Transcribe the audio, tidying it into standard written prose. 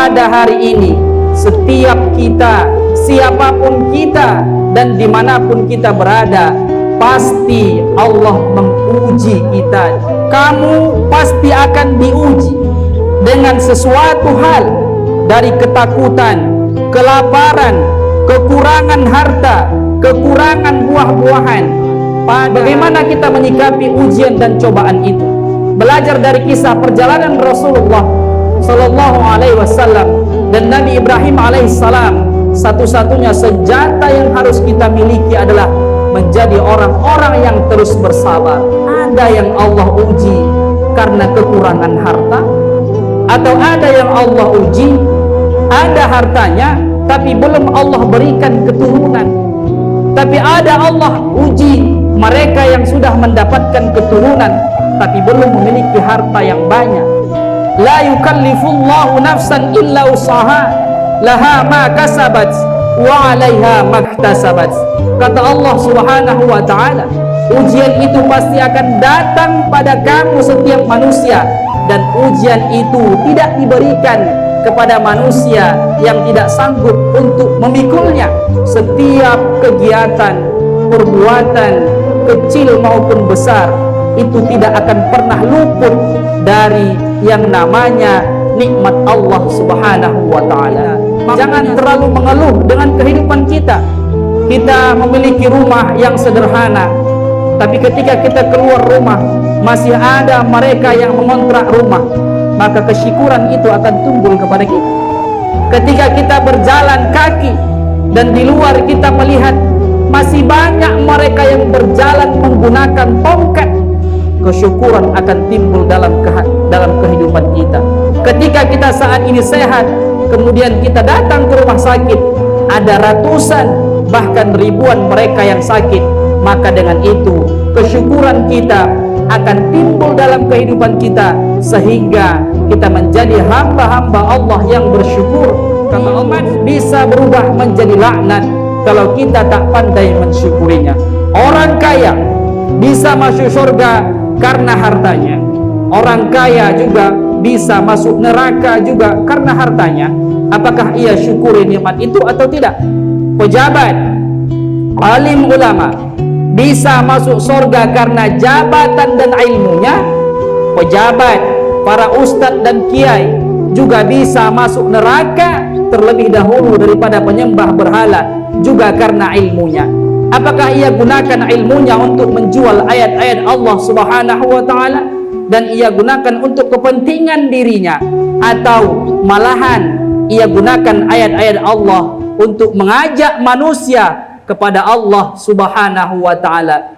pada hari ini setiap kita, siapapun kita dan dimanapun kita berada, pasti Allah menguji kita. Kamu pasti akan diuji dengan sesuatu hal, dari ketakutan, kelaparan, kekurangan harta, kekurangan buah-buahan. Bagaimana kita menyikapi ujian dan cobaan itu? Belajar dari kisah perjalanan Rasulullah Sallallahu Alaihi Wasallam dan Nabi Ibrahim Alaihissalam. Satu-satunya senjata yang harus kita miliki adalah menjadi orang-orang yang terus bersabar. Ada yang Allah uji karena kekurangan harta, atau ada yang Allah uji ada hartanya tapi belum Allah berikan keturunan. Tapi ada Allah uji mereka yang sudah mendapatkan keturunan tapi belum memiliki harta yang banyak. La yukallifullahu nafsan illa usaha, laha ma kasabat wa 'alaiha maktasabat. Kata Allah Subhanahu wa taala, ujian itu pasti akan datang pada kamu setiap manusia, dan ujian itu tidak diberikan kepada manusia yang tidak sanggup untuk memikulnya. Setiap kegiatan, perbuatan kecil maupun besar itu tidak akan pernah luput dari yang namanya nikmat Allah Subhanahu wa taala. Jangan terlalu mengeluh dengan kehidupan kita. Kita memiliki rumah yang sederhana, tapi ketika kita keluar rumah masih ada mereka yang mengontrak rumah, maka kesyukuran itu akan timbul kepada kita. Ketika kita berjalan kaki dan di luar kita melihat masih banyak mereka yang berjalan menggunakan tongkat, kesyukuran akan timbul dalam kehidupan kita. Ketika kita saat ini sehat, kemudian kita datang ke rumah sakit, ada ratusan bahkan ribuan mereka yang sakit, maka dengan itu kesyukuran kita akan timbul dalam kehidupan kita, sehingga kita menjadi hamba-hamba Allah yang bersyukur. Kata Allah, bisa berubah menjadi laknat kalau kita tak pandai mensyukurinya. Orang kaya bisa masuk surga karena hartanya. Orang kaya juga bisa masuk neraka juga karena hartanya. Apakah ia syukuri nikmat itu atau tidak? Pejabat, alim ulama bisa masuk surga karena jabatan dan ilmunya. Pejabat, para ustadz dan kiai juga bisa masuk neraka terlebih dahulu daripada penyembah berhala, juga karena ilmunya. Apakah ia gunakan ilmunya untuk menjual ayat-ayat Allah Subhanahu wa taala dan ia gunakan untuk kepentingan dirinya, atau malahan ia gunakan ayat-ayat Allah untuk mengajak manusia kepada Allah Subhanahu wa taala?